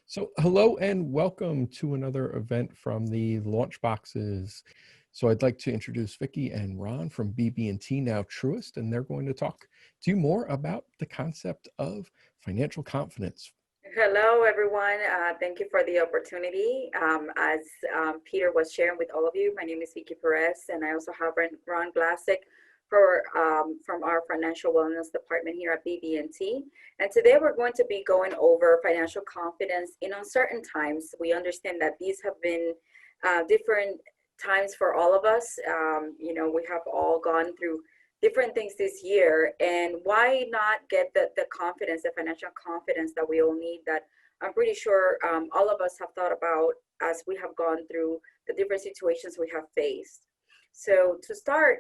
So hello and welcome to another event from the LaunchBoxes. So I'd like to introduce Vicky and Ron from BB&T, now TRUIST, and they're going to talk to you more about the concept of financial confidence. Hello, everyone. Thank you for the opportunity. As Peter was sharing with all of you, my name is Vicky Perez, and I also have Ron Glassic from our financial wellness department here at BB&T. And today we're going to be going over financial confidence in uncertain times. We understand that these have been different times for all of us. We have all gone through different things this year, and why not get the confidence, the financial confidence that we all need, that I'm pretty sure all of us have thought about as we have gone through the different situations we have faced. So to start,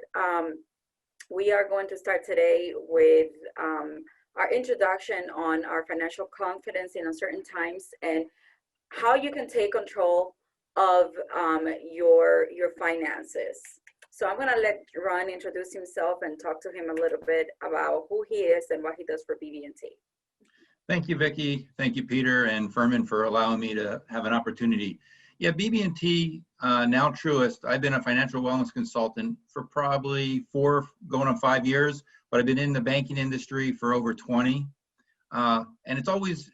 we are going to start today with our introduction on our financial confidence in uncertain times and how you can take control of your finances. So I'm going to let Ron introduce himself and talk to him a little bit about who he is and what he does for BB&T. Thank you, Vicky. Thank you, Peter and Furman, for allowing me to have an opportunity. Yeah, BB&T, now TRUIST, I've been a financial wellness consultant for probably 4 going on 5 years, but I've been in the banking industry for over 20. And it's always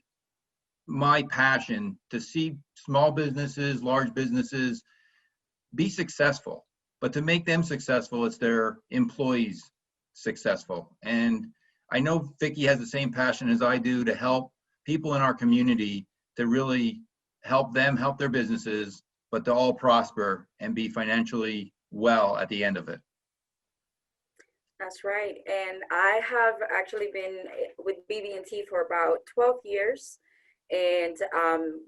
my passion to see small businesses, large businesses be successful. But to make them successful, it's their employees successful. And I know Vicky has the same passion as I do to help people in our community to really help them help their businesses, but to all prosper and be financially well at the end of it. That's right. And I have actually been with BB&T for about 12 years. And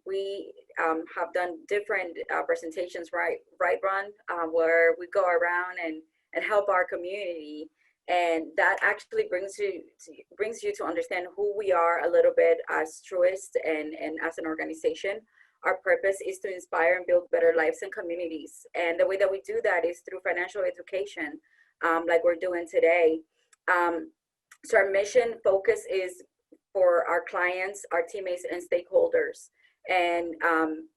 we have done different presentations, right, Ron, where we go around and help our community, and that actually brings you to understand who we are a little bit as TRUIST and as an organization. Our purpose is to inspire and build better lives and communities, and the way that we do that is through financial education, like we're doing today. So our mission focus is for our clients, our teammates, and stakeholders. And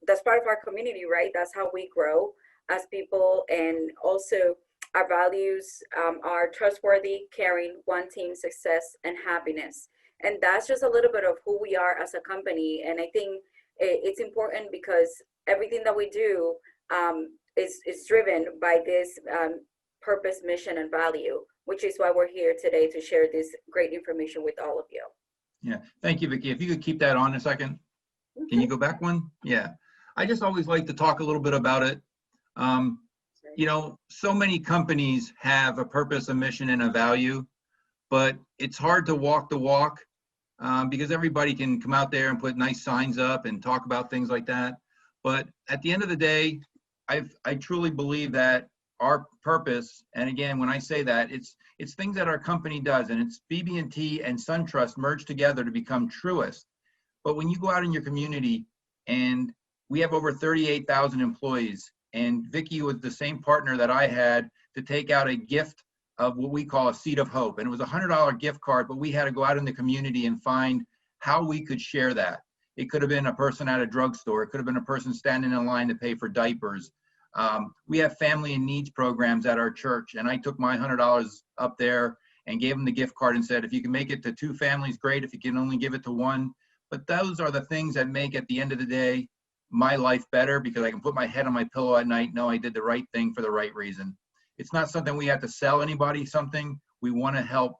that's part of our community, right? That's how we grow as people. And also our values are trustworthy, caring, one team, success, and happiness. And that's just a little bit of who we are as a company. And I think it's important because everything that we do is driven by this purpose, mission, and value, which is why we're here today to share this great information with all of you. Yeah, thank you, Vicky. If you could keep that on a second. Can you go back one? Yeah. I just always like to talk a little bit about it. So many companies have a purpose, a mission, and a value, but it's hard to walk the walk because everybody can come out there and put nice signs up and talk about things like that. But at the end of the day, I truly believe that our purpose, and again, when I say that, it's things that our company does, and it's BB&T and SunTrust merged together to become TRUIST. But when you go out in your community, and we have over 38,000 employees, and Vicky was the same partner that I had to take out a gift of what we call a seed of hope. And it was a $100 gift card, but we had to go out in the community and find how we could share that. It could have been a person at a drugstore. It could have been a person standing in line to pay for diapers. We have family and needs programs at our church, and I took my $100 up there and gave them the gift card and said, if you can make it to 2 families, great. If you can only give it to 1. But those are the things that make, at the end of the day, my life better, because I can put my head on my pillow at night, know I did the right thing for the right reason. It's not something we have to sell anybody something. We want to help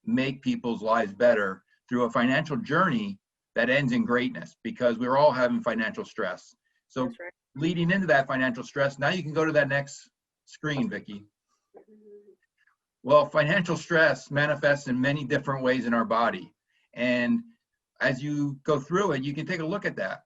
make people's lives better through a financial journey that ends in greatness, because we're all having financial stress. So That's right. Leading into that financial stress, now you can go to that next screen, Vicky. Well, financial stress manifests in many different ways in our body. And as you go through it, you can take a look at that.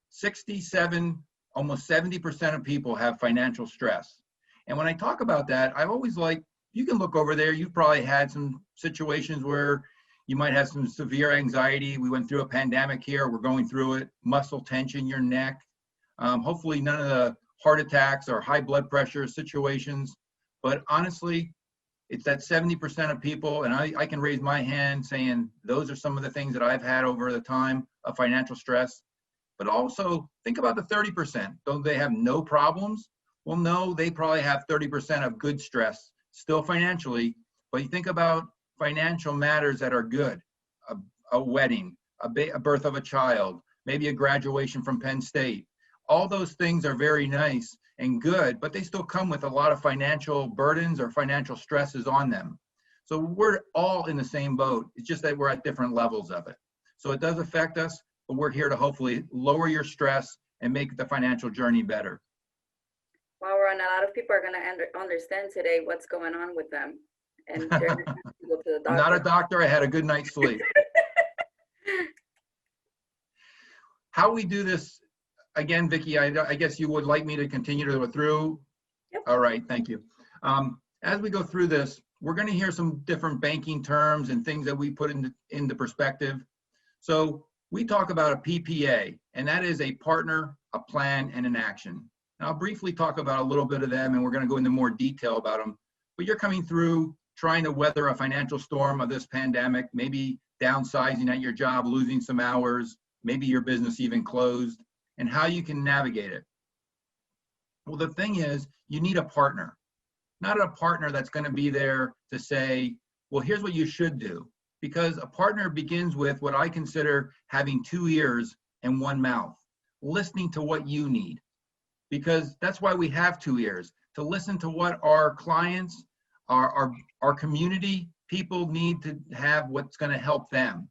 67, almost 70% of people have financial stress. And when I talk about that, I always like, you can look over there. You've probably had some situations where you might have some severe anxiety. We went through a pandemic here. We're going through it. Muscle tension, your neck. Hopefully none of the heart attacks or high blood pressure situations. But honestly, it's that 70% of people, and I can raise my hand saying those are some of the things that I've had over the time of financial stress. But also think about the 30%. Don't they have no problems? Well, no, they probably have 30% of good stress, still financially, but you think about financial matters that are good, a wedding, a birth of a child, maybe a graduation from Penn State. All those things are very nice and good, but they still come with a lot of financial burdens or financial stresses on them. So we're all in the same boat. It's just that we're at different levels of it. So it does affect us, but we're here to hopefully lower your stress and make the financial journey better. Well, Ron, a lot of people are going to understand today what's going on with them. And they're going to have to go to the doctor. I'm not a doctor. I had a good night's sleep. How we do this, again, Vicky, I guess you would like me to continue to go through? Yep. All right, thank you. As we go through this, we're going to hear some different banking terms and things that we put into perspective. So we talk about a PPA, and that is a partner, a plan, and an action. And I'll briefly talk about a little bit of them, and we're going to go into more detail about them. But you're coming through trying to weather a financial storm of this pandemic, maybe downsizing at your job, losing some hours, maybe your business even closed, and how you can navigate it. Well, the thing is, you need a partner, not a partner that's going to be there to say, well, here's what you should do. Because a partner begins with what I consider having 2 ears and 1 mouth, listening to what you need. Because that's why we have 2 ears, to listen to what our clients, our community people need to have, what's going to help them.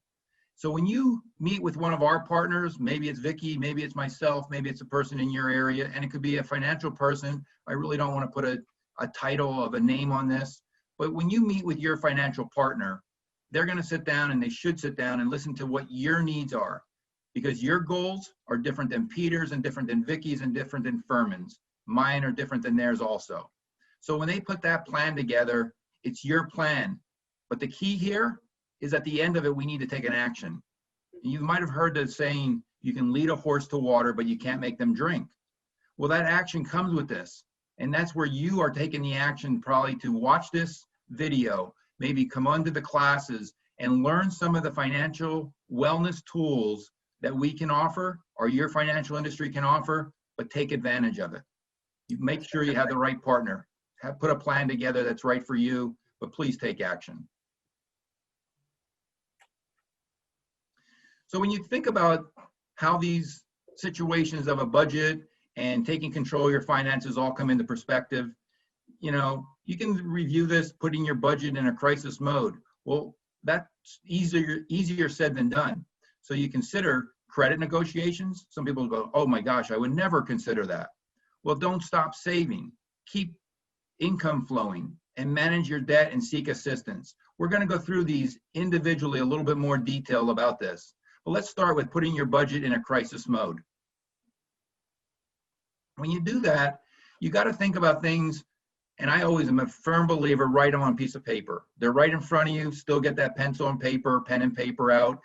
So when you meet with one of our partners, maybe it's Vicky, maybe it's myself, maybe it's a person in your area, and it could be a financial person. I really don't want to put a title of a name on this, but when you meet with your financial partner, they're going to sit down, and they should sit down and listen to what your needs are, because your goals are different than Peter's and different than Vicky's and different than Furman's. Mine are different than theirs also. So when they put that plan together, it's your plan. But the key here is at the end of it, we need to take an action. You might have heard the saying, you can lead a horse to water, but you can't make them drink. Well, that action comes with this. And that's where you are taking the action probably to watch this video, maybe come onto the classes and learn some of the financial wellness tools that we can offer or your financial industry can offer, but take advantage of it. You make sure you have the right partner. Put a plan together that's right for you, but please take action. So when you think about how these situations of a budget and taking control of your finances all come into perspective, you know, you can review this, putting your budget in a crisis mode. Well, that's easier said than done. So you consider credit negotiations. Some people go, oh my gosh, I would never consider that. Well, don't stop saving. Keep income flowing and manage your debt and seek assistance. We're going to go through these individually a little bit more detail about this. But let's start with putting your budget in a crisis mode. When you do that, you got to think about things, and I always am a firm believer, write them on a piece of paper. They're right in front of you. Still get that pencil and paper, pen and paper out.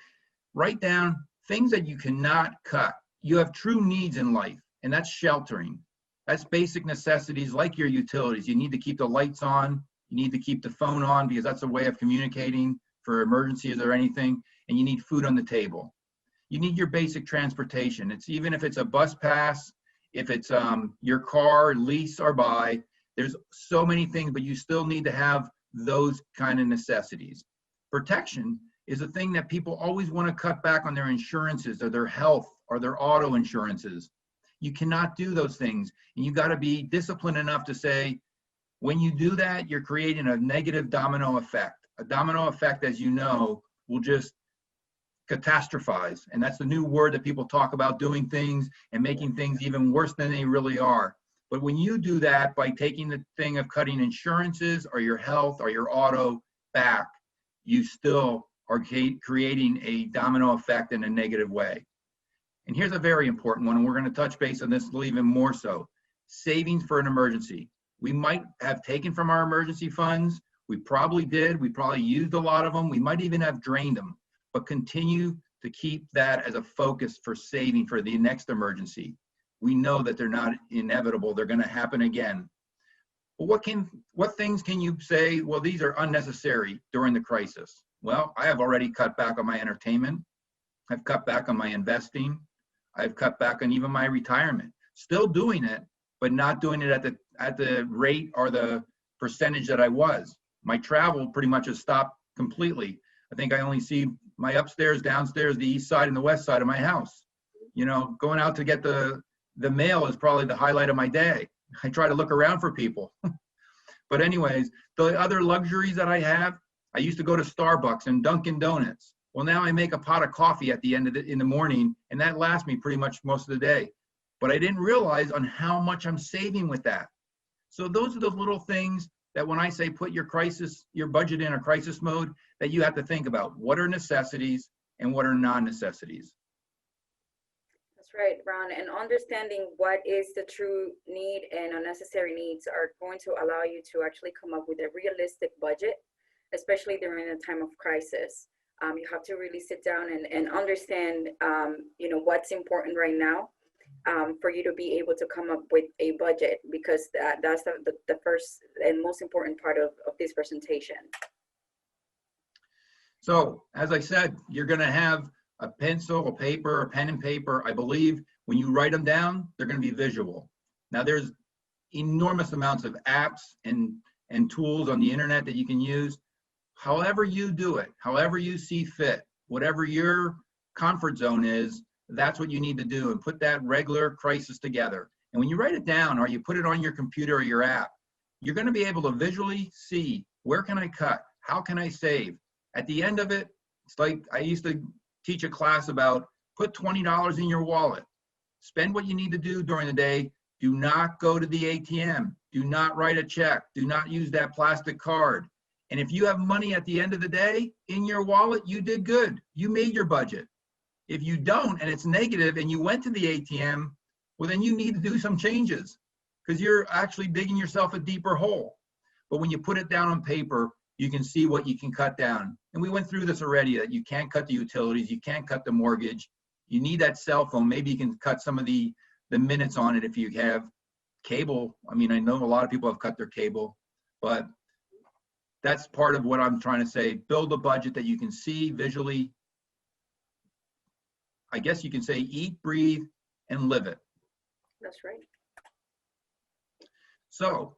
Write down things that you cannot cut. You have true needs in life, and that's sheltering. That's basic necessities like your utilities. You need to keep the lights on. You need to keep the phone on because that's a way of communicating for emergencies or anything. And you need food on the table. You need your basic transportation. It's even if it's a bus pass, if it's your car, lease or buy, there's so many things, but you still need to have those kind of necessities. Protection is a thing that people always want to cut back on their insurances or their health or their auto insurances. You cannot do those things. And you got to be disciplined enough to say, when you do that, you're creating a negative domino effect. A domino effect, as you know, will just catastrophize. And that's the new word that people talk about, doing things and making things even worse than they really are. But when you do that by taking the thing of cutting insurances or your health or your auto back, you still are creating a domino effect in a negative way. And here's a very important one, and we're going to touch base on this a little even more so. Savings for an emergency. We might have taken from our emergency funds. We probably did. We probably used a lot of them. We might even have drained them. But continue to keep that as a focus for saving for the next emergency. We know that they're not inevitable. They're going to happen again. But what things can you say, well, these are unnecessary during the crisis? Well, I have already cut back on my entertainment. I've cut back on my investing. I've cut back on even my retirement. Still doing it, but not doing it at the rate or the percentage that I was. My travel pretty much has stopped completely. I think I only see my upstairs, downstairs, the east side and the west side of my house. You know, going out to get the mail is probably the highlight of my day. I try to look around for people. But anyways, the other luxuries that I have, I used to go to Starbucks and Dunkin' Donuts. Well, now I make a pot of coffee at the end of in the morning, and that lasts me pretty much most of the day. But I didn't realize on how much I'm saving with that. So those are the little things that when I say put your budget in a crisis mode, that you have to think about what are necessities and what are non-necessities. That's right, Ron. And understanding what is the true need and unnecessary needs are going to allow you to actually come up with a realistic budget, especially during a time of crisis. You have to really sit down and understand, you know, what's important right now for you to be able to come up with a budget, because that's the first and most important part of this presentation. So, as I said, you're going to have a pencil, a paper, a pen and paper. I believe when you write them down, they're going to be visual. Now, there's enormous amounts of apps and tools on the internet that you can use. However you do it, however you see fit, whatever your comfort zone is, that's what you need to do, and put that regular crisis together. And when you write it down or you put it on your computer or your app, you're going to be able to visually see, where can I cut? How can I save? At the end of it, it's like I used to teach a class about put $20 in your wallet. Spend what you need to do during the day. Do not go to the ATM. Do not write a check. Do not use that plastic card. And if you have money at the end of the day in your wallet, you did good. You made your budget. If you don't, and it's negative, and you went to the ATM, well, then you need to do some changes, because you're actually digging yourself a deeper hole. But when you put it down on paper, you can see what you can cut down. And we went through this already, that you can't cut the utilities, you can't cut the mortgage. You need that cell phone. Maybe you can cut some of the minutes on it if you have cable. I mean, I know a lot of people have cut their cable, but that's part of what I'm trying to say. Build a budget that you can see visually. I guess you can say eat, breathe, and live it. That's right. So,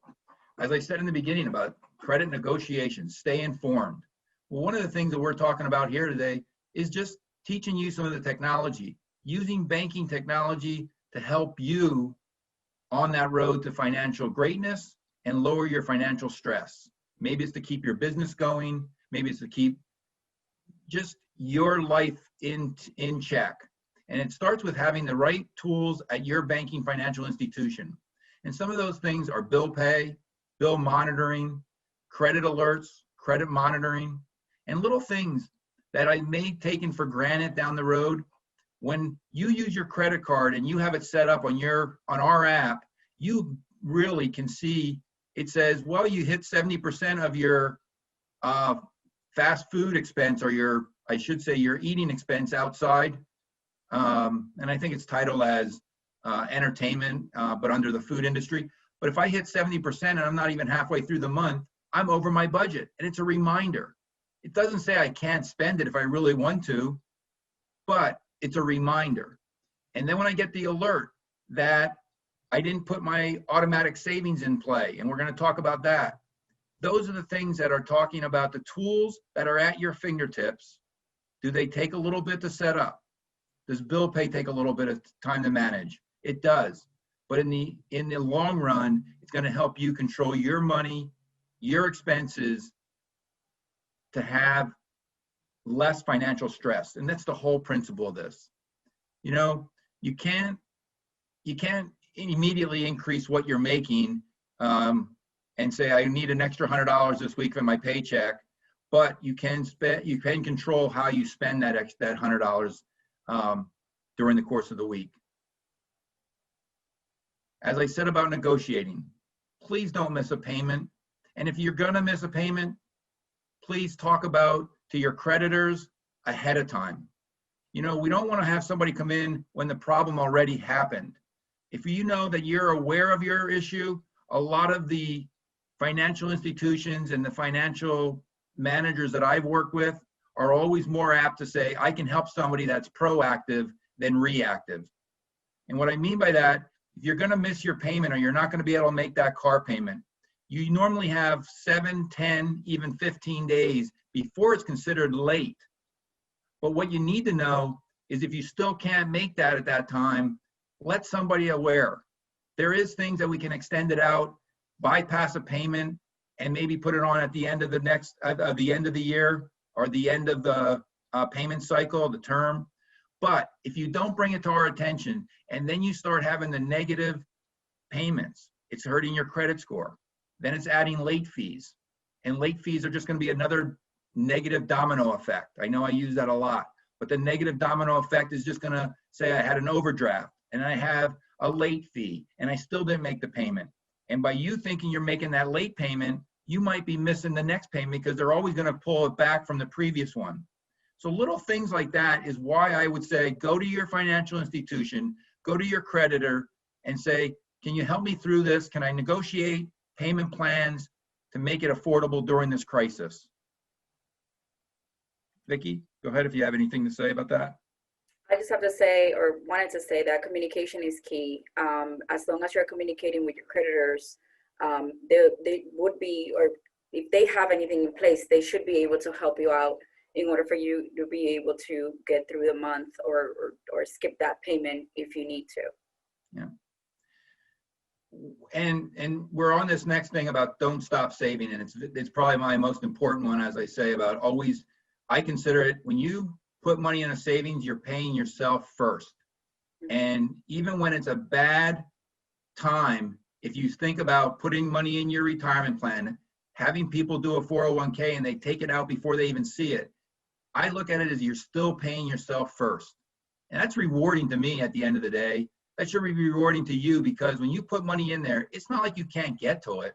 as I said in the beginning about credit negotiations, stay informed. Well, one of the things that we're talking about here today is just teaching you some of the technology, using banking technology to help you on that road to financial greatness and lower your financial stress. Maybe it's to keep your business going. Maybe it's to keep just your life in check. And it starts with having the right tools at your banking financial institution. And some of those things are bill pay, bill monitoring, credit alerts, credit monitoring, and little things that I may taken for granted down the road. When you use your credit card and you have it set up on our app, you really can see it says, well, you hit 70% of your fast food expense, or I should say your eating expense outside. And I think it's titled as entertainment, but under the food industry. But if I hit 70% and I'm not even halfway through the month, I'm over my budget. And it's a reminder. It doesn't say I can't spend it if I really want to, but it's a reminder. And then when I get the alert that I didn't put my automatic savings in play, and we're going to talk about that. Those are the things that are talking about the tools that are at your fingertips. Do they take a little bit to set up? Does bill pay take a little bit of time to manage? It does. But in the long run, it's going to help you control your money, your expenses, to have less financial stress. And that's the whole principle of this. You know, you can't immediately increase what you're making and say, I need an extra $100 this week in my paycheck, but you can control how you spend that $100 during the course of the week. As I said about negotiating, please don't miss a payment. And if you're gonna miss a payment, please talk about to your creditors ahead of time. You know, we don't wanna have somebody come in when the problem already happened. If you know that you're aware of your issue, a lot of the financial institutions and the financial managers that I've worked with are always more apt to say, I can help somebody that's proactive than reactive. And what I mean by that, if you're going to miss your payment or you're not going to be able to make that car payment, you normally have 7, 10, even 15 days before it's considered late. But what you need to know is if you still can't make that at that time, let somebody aware. There is things that we can extend it out, bypass a payment, and maybe put it on at the end of the end of the year or the end of the payment cycle, the term. But if you don't bring it to our attention and then you start having the negative payments, it's hurting your credit score. Then it's adding late fees. And late fees are just going to be another negative domino effect. I know I use that a lot, but the negative domino effect is just going to say I had an overdraft and I have a late fee and I still didn't make the payment. And by you thinking you're making that late payment, you might be missing the next payment because they're always going to pull it back from the previous one. So little things like that is why I would say, go to your financial institution, go to your creditor and say, can you help me through this? Can I negotiate payment plans to make it affordable during this crisis? Vicky, go ahead if you have anything to say about that. I just have to say, or wanted to say, that communication is key. As long as you're communicating with your creditors, they would be, or if they have anything in place, they should be able to help you out in order for you to be able to get through the month or skip that payment if you need to. Yeah. And we're on this next thing about don't stop saving, and it's probably my most important one, as I say, about always, I consider it, when you put money in a savings, you're paying yourself first. And even when it's a bad time, if you think about putting money in your retirement plan, having people do a 401k and they take it out before they even see it, I look at it as you're still paying yourself first. And that's rewarding to me at the end of the day. That should be rewarding to you, because when you put money in there, it's not like you can't get to it,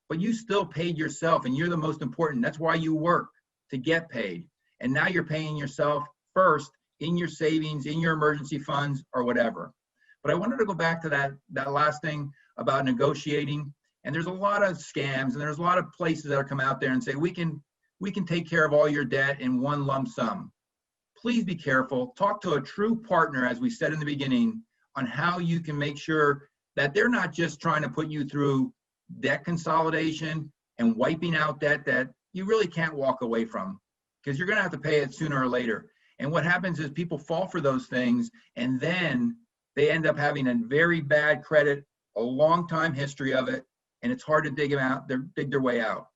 but you still paid yourself and you're the most important. That's why you work, to get paid. And now you're paying yourself first in your savings, in your emergency funds or whatever. But I wanted to go back to that last thing about negotiating. And there's a lot of scams and there's a lot of places that are come out there and say, we can take care of all your debt in one lump sum. Please be careful. Talk to a true partner, as we said in the beginning, on how you can make sure that they're not just trying to put you through debt consolidation and wiping out debt that you really can't walk away from, because you're going to have to pay it sooner or later. And what happens is people fall for those things, and then they end up having a very bad credit, a long time history of it, and it's hard to dig their way out.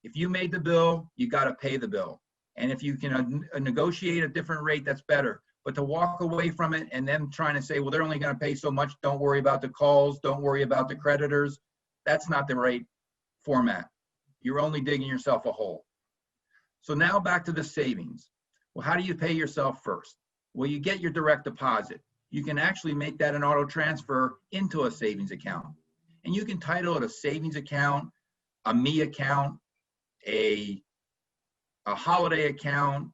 If you made the bill, you got to pay the bill. And if you can negotiate a different rate, that's better. But to walk away from it and then trying to say, well, they're only going to pay so much, don't worry about the calls, don't worry about the creditors, that's not the right format. You're only digging yourself a hole. So now back to the savings. Well, how do you pay yourself first? Well, you get your direct deposit. You can actually make that an auto transfer into a savings account. And you can title it a savings account, a me account, a holiday account,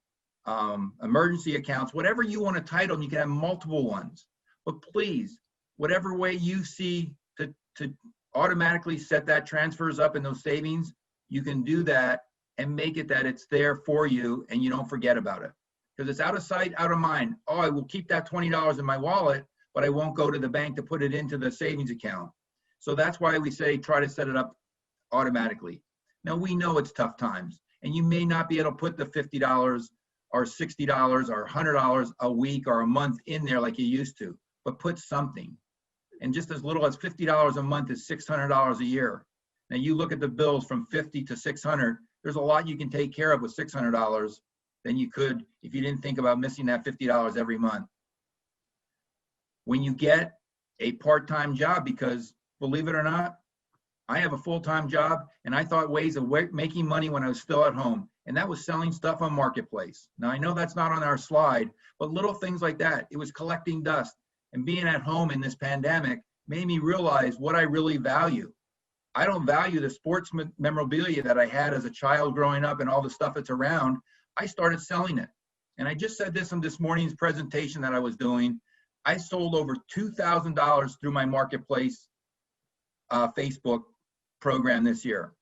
emergency accounts, whatever you want to title, and you can have multiple ones. But please, whatever way you see to automatically set that transfers up in those savings, you can do that and make it that it's there for you and you don't forget about it. Because it's out of sight, out of mind. Oh, I will keep that $20 in my wallet, but I won't go to the bank to put it into the savings account. So that's why we say try to set it up automatically. Now, we know it's tough times, and you may not be able to put the $50 or $60 or $100 a week or a month in there like you used to, but put something. And just as little as $50 a month is $600 a year. Now you look at the bills from $50 to $600, there's a lot you can take care of with $600 than you could if you didn't think about missing that $50 every month. When you get a part-time job, because believe it or not, I have a full-time job, and I thought ways of making money when I was still at home, and that was selling stuff on Marketplace. Now, I know that's not on our slide, but little things like that. It was collecting dust, and being at home in this pandemic made me realize what I really value. I don't value the sports memorabilia that I had as a child growing up and all the stuff that's around. I started selling it. And I just said this in this morning's presentation that I was doing. I sold over $2,000 through my Marketplace Facebook program this year.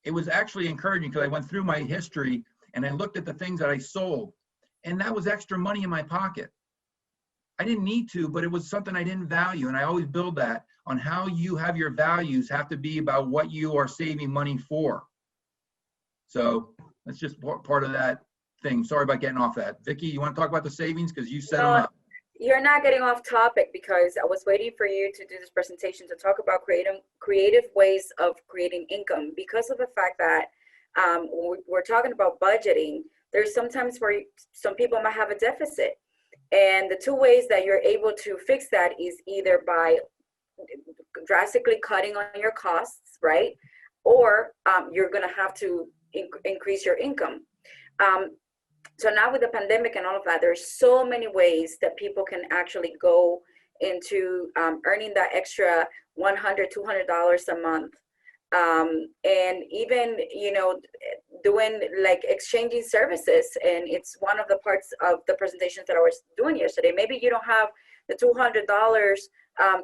It was actually encouraging because I went through my history and I looked at the things that I sold, and that was extra money in my pocket. I didn't need to, but it was something I didn't value. And I always build that on how you have your values have to be about what you are saving money for. So that's just part of that thing. Sorry about getting off that. Vicky, you want to talk about the savings? Because you set them up. You're not getting off topic, because I was waiting for you to do this presentation to talk about creative ways of creating income, because of the fact that we're talking about budgeting. There's sometimes where some people might have a deficit. And the two ways that you're able to fix that is either by drastically cutting on your costs, right? Or you're going to have to increase your income. So now with the pandemic and all of that, there's so many ways that people can actually go into earning that extra $100, $200 a month. And even, doing like exchanging services. And it's one of the parts of the presentations that I was doing yesterday. Maybe you don't have the $200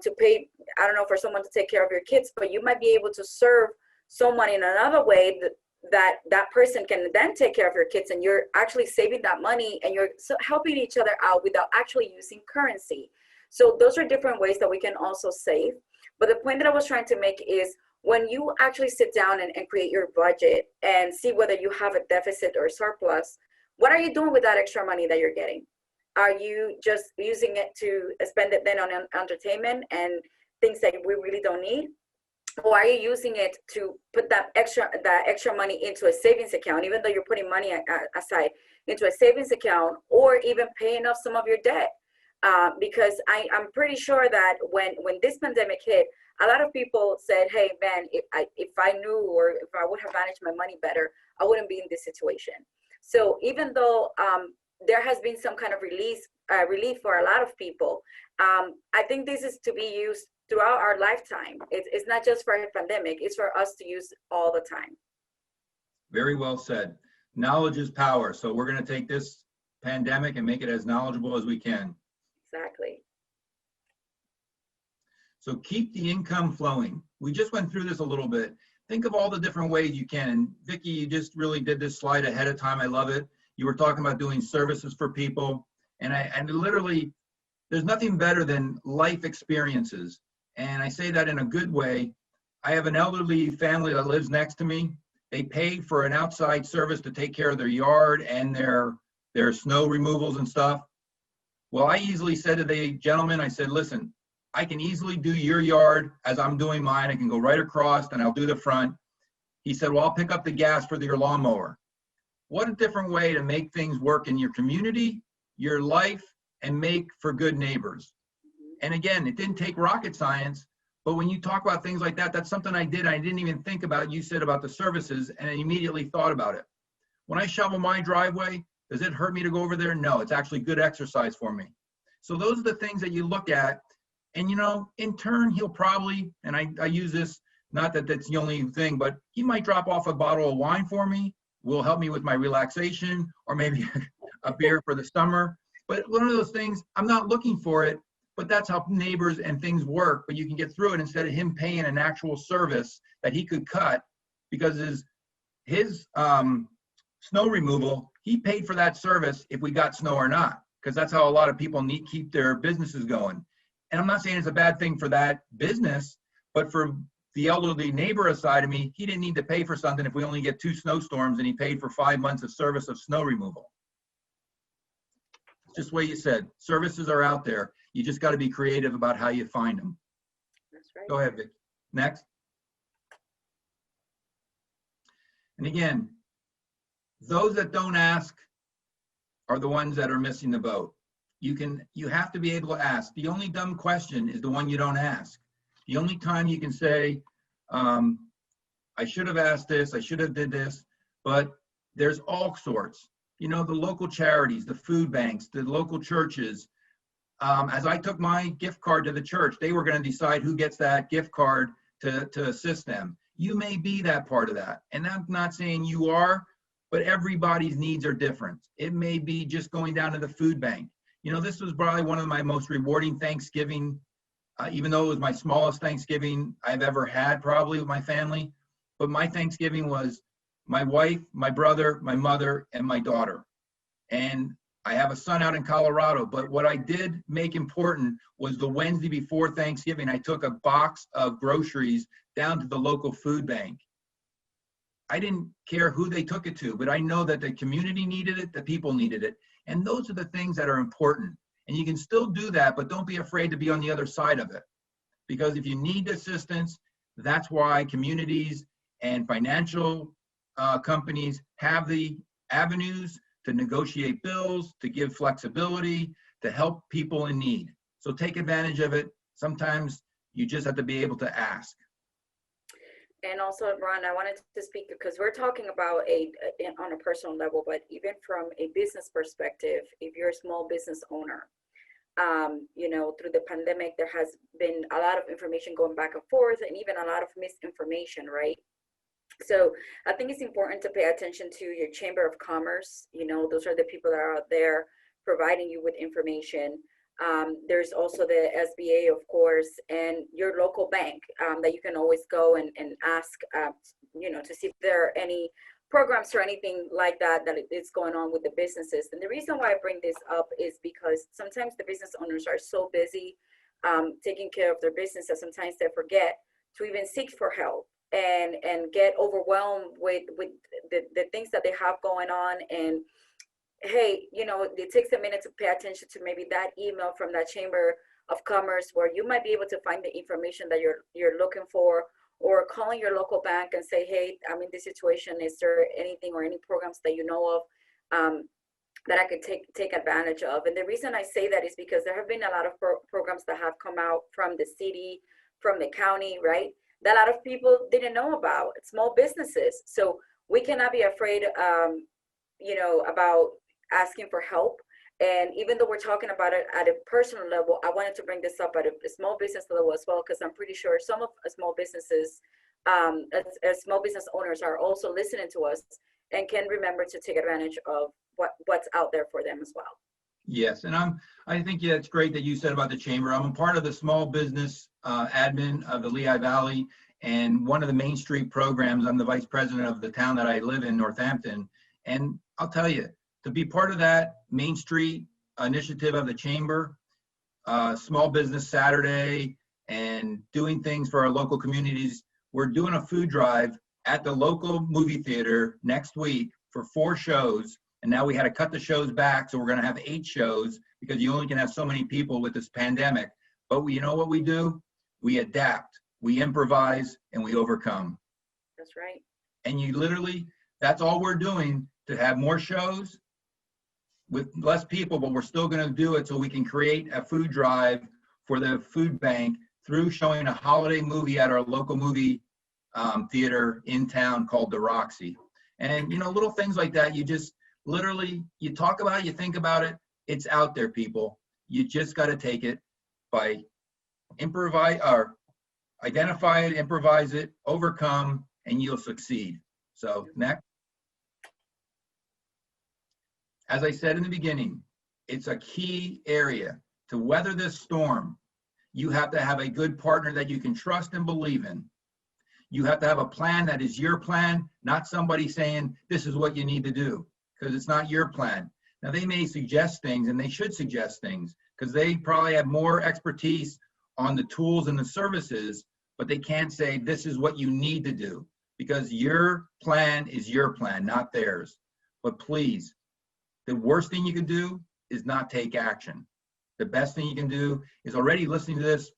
to pay, I don't know, for someone to take care of your kids, but you might be able to serve someone in another way that person can then take care of your kids, and you're actually saving that money, and you're helping each other out without actually using currency. So those are different ways that we can also save. But the point that I was trying to make is, when you actually sit down and create your budget and see whether you have a deficit or surplus, what are you doing with that extra money that you're getting? Are you just using it to spend it then on entertainment and things that we really don't need? Or are you using it to put that extra money into a savings account, even though you're putting money aside, into a savings account, or even paying off some of your debt? Because I'm pretty sure that when this pandemic hit, a lot of people said, hey, man, if I knew, or if I would have managed my money better, I wouldn't be in this situation. So even though there has been some kind of relief for a lot of people, I think this is to be used throughout our lifetime. It's not just for a pandemic, it's for us to use all the time. Very well said. Knowledge is power. So we're going to take this pandemic and make it as knowledgeable as we can. Exactly. So keep the income flowing. We just went through this a little bit. Think of all the different ways you can. And Vicky, you just really did this slide ahead of time. I love it. You were talking about doing services for people. And literally, there's nothing better than life experiences. And I say that in a good way. I have an elderly family that lives next to me. They paid for an outside service to take care of their yard and their snow removals and stuff. Well, I easily said to the gentleman, I said, listen, I can easily do your yard as I'm doing mine. I can go right across and I'll do the front. He said, well, I'll pick up the gas for your lawnmower. What a different way to make things work in your community, your life, and make for good neighbors. And again, it didn't take rocket science, but when you talk about things like that, that's something I did. I didn't even think about. You said about the services, and I immediately thought about it. When I shovel my driveway, does it hurt me to go over there? No, it's actually good exercise for me. So those are the things that you look at. And, in turn, he'll probably, and I use this, not that that's the only thing, but he might drop off a bottle of wine for me, will help me with my relaxation, or maybe a beer for the summer. But one of those things, I'm not looking for it, but that's how neighbors and things work. But you can get through it instead of him paying an actual service that he could cut, because his snow removal, he paid for that service if we got snow or not, because that's how a lot of people keep their businesses going. And I'm not saying it's a bad thing for that business, but for the elderly neighbor aside of me, he didn't need to pay for something if we only get 2 snowstorms, and he paid for 5 months of service of snow removal. It's just what you said. Services are out there. You just got to be creative about how you find them. That's right. Go ahead, Vic. Next. And again, those that don't ask are the ones that are missing the boat. You have to be able to ask. The only dumb question is the one you don't ask. The only time you can say, I should have asked this, I should have did this, but there's all sorts. The local charities, the food banks, the local churches. As I took my gift card to the church, they were going to decide who gets that gift card to assist them. You may be that part of that. And I'm not saying you are, but everybody's needs are different. It may be just going down to the food bank. This was probably one of my most rewarding Thanksgiving, even though it was my smallest Thanksgiving I've ever had probably with my family. But my Thanksgiving was my wife, my brother, my mother, and my daughter. And I have a son out in Colorado, but what I did make important was the Wednesday before Thanksgiving, I took a box of groceries down to the local food bank. I didn't care who they took it to, but I know that the community needed it, the people needed it. And those are the things that are important. And you can still do that, but don't be afraid to be on the other side of it. Because if you need assistance, that's why communities and financial companies have the avenues to negotiate bills, to give flexibility, to help people in need. So take advantage of it. Sometimes you just have to be able to ask. And also, Ron, I wanted to speak because we're talking about on a personal level, but even from a business perspective, if you're a small business owner, you know, through the pandemic, there has been a lot of information going back and forth and even a lot of misinformation, right? So I think it's important to pay attention to your Chamber of Commerce. You know, those are the people that are out there providing you with information. There's also the SBA, of course, and your local bank that you can always go and ask, you know, to see if there are any programs or anything like that that is going on with the businesses. And the reason why I bring this up is because sometimes the business owners are so busy taking care of their business that sometimes they forget to even seek for help and get overwhelmed with the things that they have going on. And hey, you know, it takes a minute to pay attention to maybe that email from that Chamber of Commerce where you might be able to find the information that you're looking for, or calling your local bank and say, hey, I'm in this situation. Is there anything or any programs that you know of that I could take advantage of? And the reason I say that is because there have been a lot of programs that have come out from the city, from the county, right? That a lot of people didn't know about, small businesses. So we cannot be afraid, you know, about asking for help. And even though we're talking about it at a personal level, I wanted to bring this up at a small business level as well, because I'm pretty sure some of small businesses, as small business owners are also listening to us and can remember to take advantage of what's out there for them as well. Yes, and I think it's great that you said about the chamber. I'm a part of the small business admin of the Lehigh Valley, and one of the Main Street programs. I'm the vice president of the town that I live in, Northampton, and I'll tell you, to be part of that Main Street initiative of the chamber, Small Business Saturday, and doing things for our local communities. We're doing a food drive at the local movie theater next week for 4 shows. And now we had to cut the shows back, so we're going to have 8 shows because you only can have so many people with this pandemic. But you know what we do? We adapt, we improvise, and we overcome. That's right. And you literally, that's all we're doing, to have more shows with less people, but we're still going to do it so we can create a food drive for the food bank through showing a holiday movie at our local movie theater in town called the Roxy. And, you know, little things like that, you just literally, you talk about it, you think about it, it's out there, people. You just got to take it by improvise, or identify it, improvise it, overcome, and you'll succeed. So next. As I said in the beginning, it's a key area to weather this storm. You have to have a good partner that you can trust and believe in. You have to have a plan that is your plan, not somebody saying this is what you need to do, because it's not your plan. Now, they may suggest things, and they should suggest things, because they probably have more expertise on the tools and the services, but they can't say this is what you need to do, because your plan is your plan, not theirs. But please, the worst thing you can do is not take action. The best thing you can do is already listening to this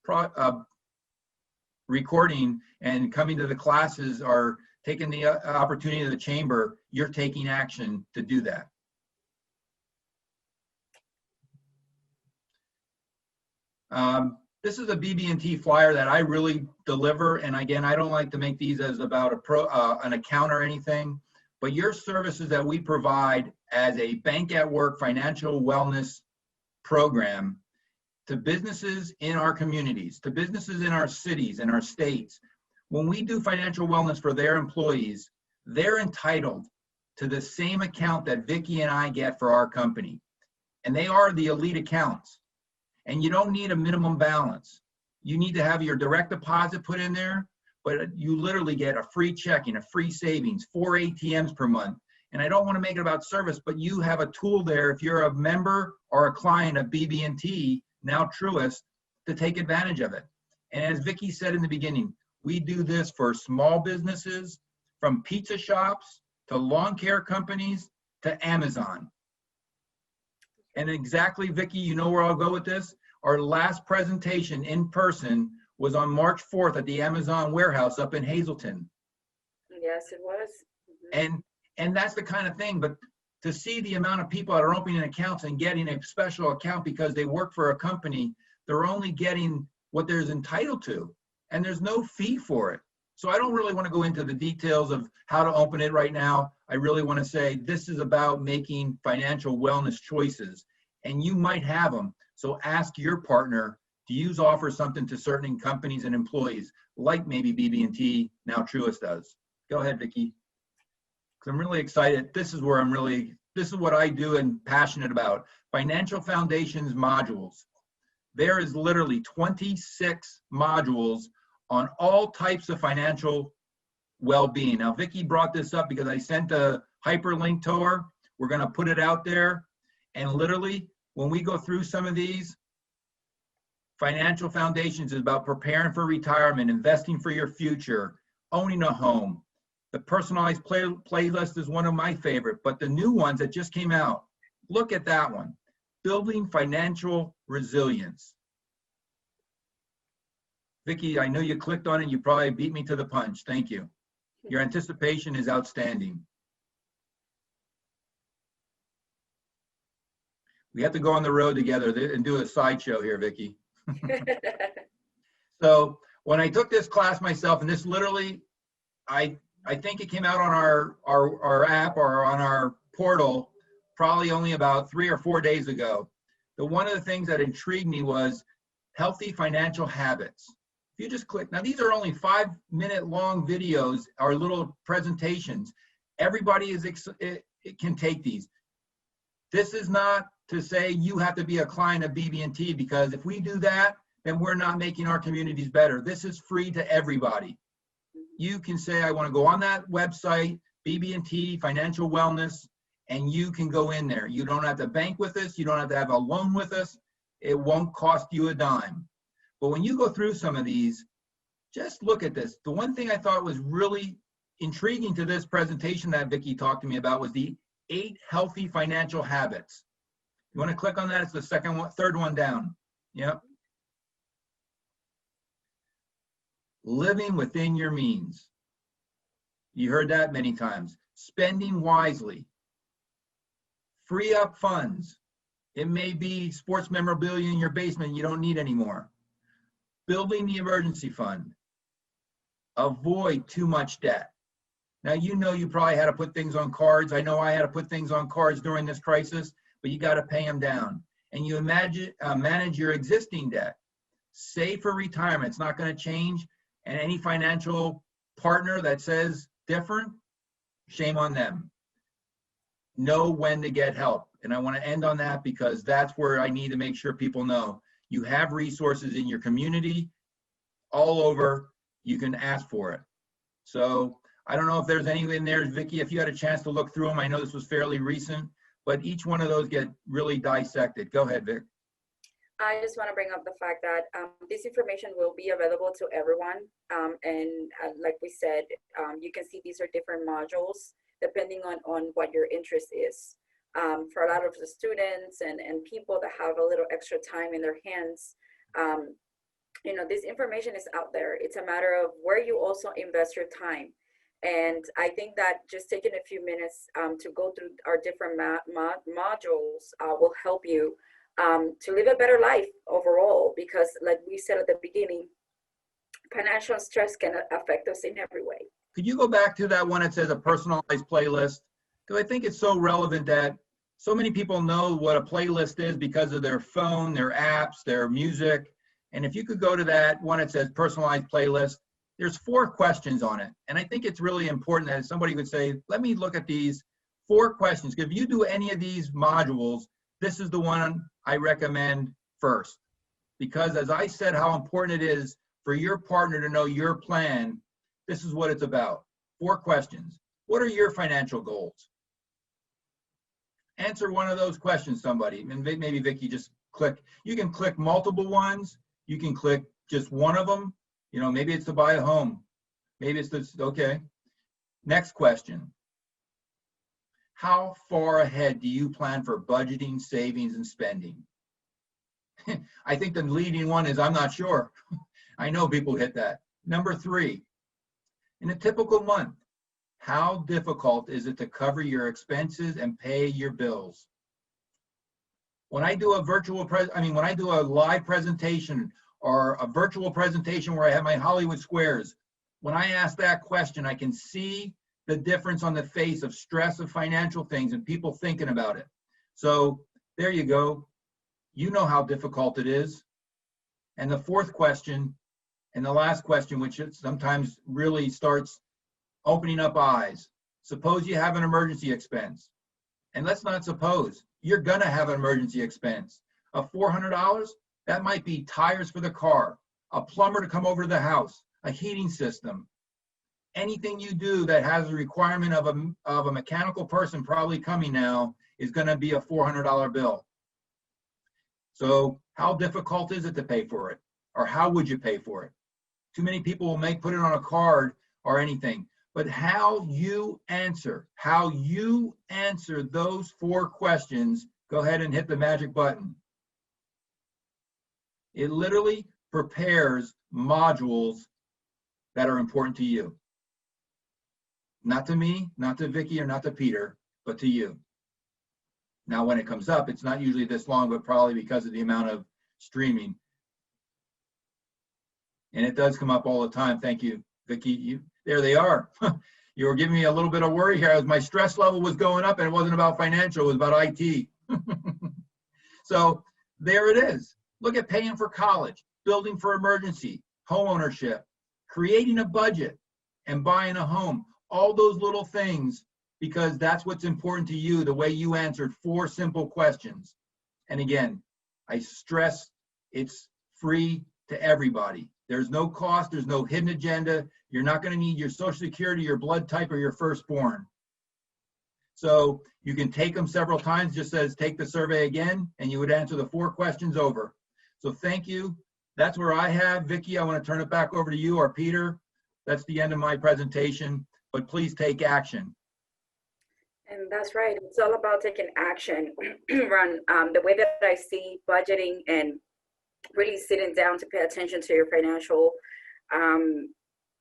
recording and coming to the classes or taking the opportunity of the chamber. You're taking action to do that. This is a BB&T flyer that I really deliver. And again, I don't like to make these as about an account or anything, but your services that we provide as a bank at work financial wellness program to businesses in our communities, to businesses in our cities and our states. When we do financial wellness for their employees, they're entitled to the same account that Vicky and I get for our company. And they are the elite accounts. And you don't need a minimum balance. You need to have your direct deposit put in there, but you literally get a free checking, a free savings, 4 ATMs per month. And I don't want to make it about service, but you have a tool there if you're a member or a client of BB&T, now TRUIST, to take advantage of it. And as Vicky said in the beginning, we do this for small businesses, from pizza shops to lawn care companies to Amazon. And exactly, Vicky, you know where I'll go with this? Our last presentation in person was on March 4th at the Amazon warehouse up in Hazleton. Yes, it was. Mm-hmm. And that's the kind of thing, but to see the amount of people that are opening accounts and getting a special account because they work for a company, they're only getting what they're entitled to, and there's no fee for it. So I don't really want to go into the details of how to open it right now. I really want to say this is about making financial wellness choices, and you might have them. So ask your partner to offer something to certain companies and employees, like maybe BB&T, now TRUIST does. Go ahead, Vicky. I'm really excited. This is what I do and passionate about. Financial Foundations modules. There is literally 26 modules on all types of financial well-being. Now, Vicky brought this up because I sent a hyperlink to her. We're going to put it out there. And literally, when we go through some of these, Financial Foundations is about preparing for retirement, investing for your future, owning a home. The personalized playlist is one of my favorite, but the new ones that just came out, look at that one. Building financial resilience. Vicky, I know you clicked on it. You probably beat me to the punch. Thank you. Your anticipation is outstanding. We have to go on the road together and do a sideshow here, Vicky. So when I took this class myself, and this literally, I think it came out on our app or on our portal probably only about 3 or 4 days ago. One of the things that intrigued me was healthy financial habits. If you just click, now these are only 5-minute long videos or little presentations. Everybody it can take these. This is not to say you have to be a client of BB&T, because if we do that, then we're not making our communities better. This is free to everybody. You can say, I want to go on that website, BB&T Financial Wellness, and you can go in there. You don't have to bank with us. You don't have to have a loan with us. It won't cost you a dime. But when you go through some of these, just look at this. The one thing I thought was really intriguing to this presentation that Vicky talked to me about was the 8 healthy financial habits. You want to click on that? It's the third one down. Yep. Living within your means. You heard that many times. Spending wisely. Free up funds. It may be sports memorabilia in your basement you don't need anymore. Building the emergency fund. Avoid too much debt. Now, you know you probably had to put things on cards. I know I had to put things on cards during this crisis, but you got to pay them down. And you manage your existing debt. Save for retirement. It's not going to change. And any financial partner that says different, shame on them. Know when to get help. And I want to end on that because that's where I need to make sure people know you have resources in your community all over. You can ask for it. So I don't know if there's any in there, Vicky, if you had a chance to look through them. I know this was fairly recent, but each one of those get really dissected. Go ahead, Vic. I just want to bring up the fact that this information will be available to everyone. Like we said, you can see these are different modules depending on what your interest is. For a lot of the students and people that have a little extra time in their hands, you know, this information is out there. It's a matter of where you also invest your time. And I think that just taking a few minutes to go through our different modules will help you to live a better life overall, because like we said at the beginning, financial stress can affect us in every way. Could you go back to that one that says a personalized playlist? Because I think it's so relevant that so many people know what a playlist is because of their phone, their apps, their music. And if you could go to that one that says personalized playlist, there's 4 questions on it. And I think it's really important that somebody would say, let me look at these 4 questions. Because if you do any of these modules, this is the one I recommend first. Because as I said, how important it is for your partner to know your plan, this is what it's about. 4 questions. What are your financial goals? answer one of those questions, somebody. And maybe Vicky, just click. You can click multiple ones. You can click just one of them. You know, maybe it's to buy a home. Maybe it's this, okay. Next question. How far ahead do you plan for budgeting, savings, and spending? I think the leading one is, I'm not sure. I know people hit that. Number 3, in a typical month, how difficult is it to cover your expenses and pay your bills? When I do a when I do a live presentation or a virtual presentation where I have my Hollywood squares, when I ask that question, I can see the difference on the face of stress of financial things and people thinking about it. So there you go. You know how difficult it is. And the 4th question and the last question, which sometimes really starts opening up eyes. Suppose you have an emergency expense. And let's not suppose, you're gonna have an emergency expense. Of $400, that might be tires for the car, a plumber to come over to the house, a heating system. Anything you do that has a requirement of a mechanical person probably coming now is gonna be a $400 bill. So how difficult is it to pay for it? Or how would you pay for it? Too many people will put it on a card or anything. But how you answer those 4 questions, go ahead and hit the magic button. It literally prepares modules that are important to you. Not to me, not to Vicky, or not to Peter, but to you. Now, when it comes up, it's not usually this long, but probably because of the amount of streaming. And it does come up all the time. Thank you, Vicky. There they are. You were giving me a little bit of worry here as my stress level was going up, and it wasn't about financial, it was about IT. So there it is. Look at paying for college, building for emergency, home ownership, creating a budget, and buying a home. All those little things, because that's what's important to you, the way you answered 4 simple questions. And again, I stress it's free to everybody. There's no cost, there's no hidden agenda. You're not going to need your social security, your blood type, or your firstborn. So you can take them several times, just says take the survey again, and you would answer the 4 questions over. So thank you. That's where I have. Vicky, I want to turn it back over to you, or Peter. That's the end of my presentation, but please take action. And that's right. It's all about taking action. Ron, the way that I see budgeting and really sitting down to pay attention to your financial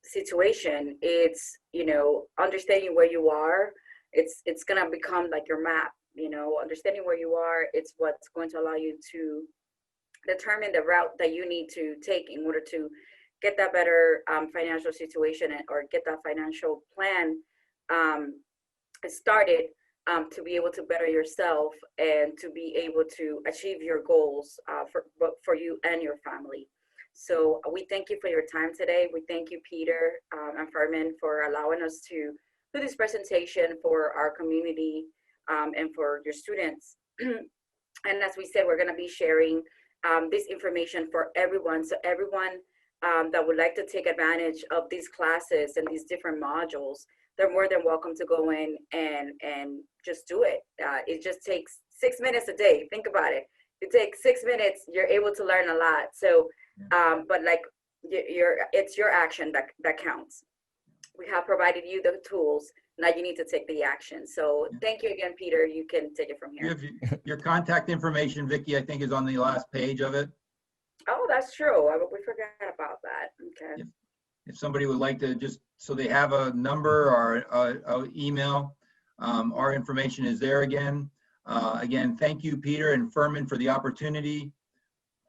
situation, it's, you know, understanding where you are. It's gonna become like your map, you know, understanding where you are. It's what's going to allow you to determine the route that you need to take in order to get that better financial situation, or get that financial plan started, to be able to better yourself and to be able to achieve your goals for you and your family. So we thank you for your time today. We thank you, Peter and Furman, for allowing us to do this presentation for our community and for your students. And as we said, we're going to be sharing this information for everyone. So everyone that would like to take advantage of these classes and these different modules, they're more than welcome to go in and just do it. It just takes 6 minutes a day. Think about it. It takes 6 minutes, you're able to learn a lot. So, but like it's your action that counts. We have provided you the tools. Now you need to take the action. So thank you again, Peter. You can take it from here. Your contact information, Vicky, I think is on the last page of it. Oh, that's true. We forgot about that. Okay. If somebody would like to, just so they have a number or an email, our information is there again. Again, thank you, Peter and Furman, for the opportunity.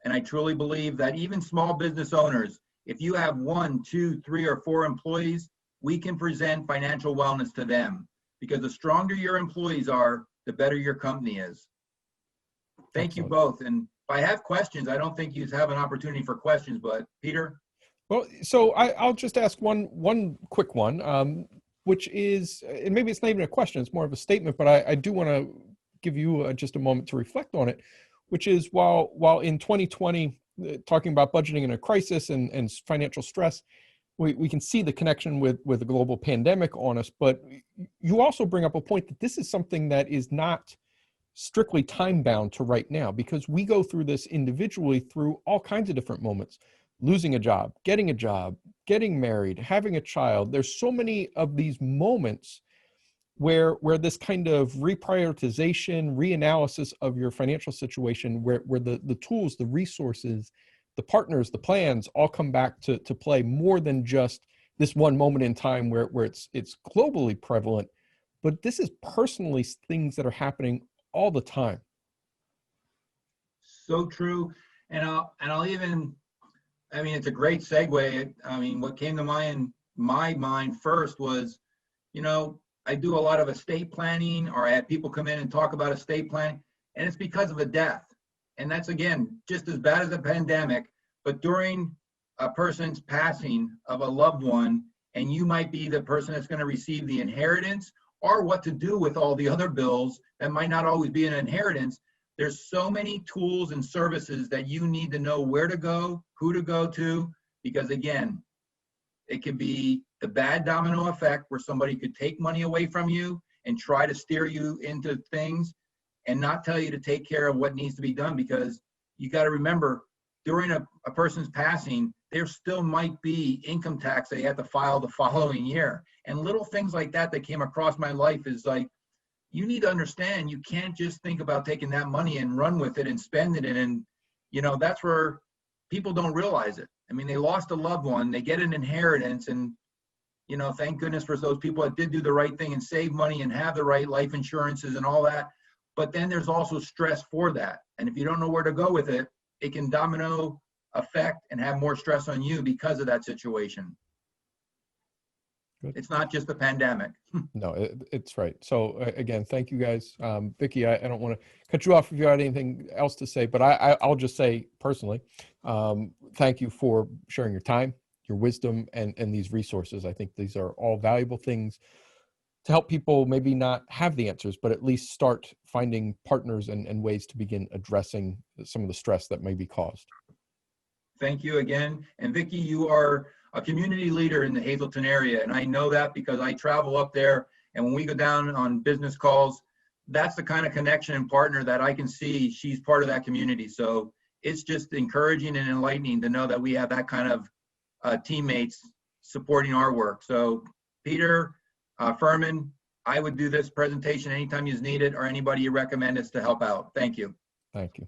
And I truly believe that even small business owners, if you have 1, 2, 3, or 4 employees, we can present financial wellness to them, because the stronger your employees are, the better your company is. Thank you both. And if I have questions, I don't think you have an opportunity for questions, but Peter? Well, so I'll just ask one quick one, which is, and maybe it's not even a question, it's more of a statement, but I do want to give you just a moment to reflect on it, which is while in 2020, talking about budgeting in a crisis and financial stress, we can see the connection with the global pandemic on us, but you also bring up a point that this is something that is not strictly time bound to right now, because we go through this individually through all kinds of different moments. Losing a job, getting married, having a child. There's so many of these moments where this kind of reprioritization, reanalysis of your financial situation, where the tools, the resources, the partners, the plans all come back to play more than just this one moment in time where it's globally prevalent, but this is personally things that are happening all the time. So true. And I'll even, I mean, it's a great segue. I mean, what came to my mind first was, you know, I do a lot of estate planning, or I have people come in and talk about estate planning, and it's because of a death. And that's, again, just as bad as a pandemic, but during a person's passing of a loved one, and you might be the person that's going to receive the inheritance, or what to do with all the other bills that might not always be an inheritance. There's so many tools and services that you need to know where to go, who to go to, because again, it could be the bad domino effect where somebody could take money away from you and try to steer you into things and not tell you to take care of what needs to be done, because you got to remember, during a person's passing, there still might be income tax they have to file the following year. And little things like that came across my life is like, you need to understand, you can't just think about taking that money and run with it and spend it. And, you know, that's where people don't realize it. I mean, they lost a loved one, they get an inheritance, and, you know, thank goodness for those people that did do the right thing and save money and have the right life insurances and all that. But then there's also stress for that. And if you don't know where to go with it, it can domino effect and have more stress on you because of that situation. Good. It's not just the pandemic. No, it's right. So again, thank you guys. Vicky, I don't want to cut you off if you had anything else to say, but I'll just say personally, thank you for sharing your time, your wisdom, and these resources. I think these are all valuable things to help people maybe not have the answers, but at least start finding partners and ways to begin addressing some of the stress that may be caused. Thank you again. And Vicky, you are a community leader in the Hazleton area. And I know that because I travel up there, and when we go down on business calls, that's the kind of connection and partner that I can see she's part of that community. So it's just encouraging and enlightening to know that we have that kind of teammates supporting our work. So Peter, Furman, I would do this presentation anytime you need it, or anybody you recommend us to help out. Thank you. Thank you.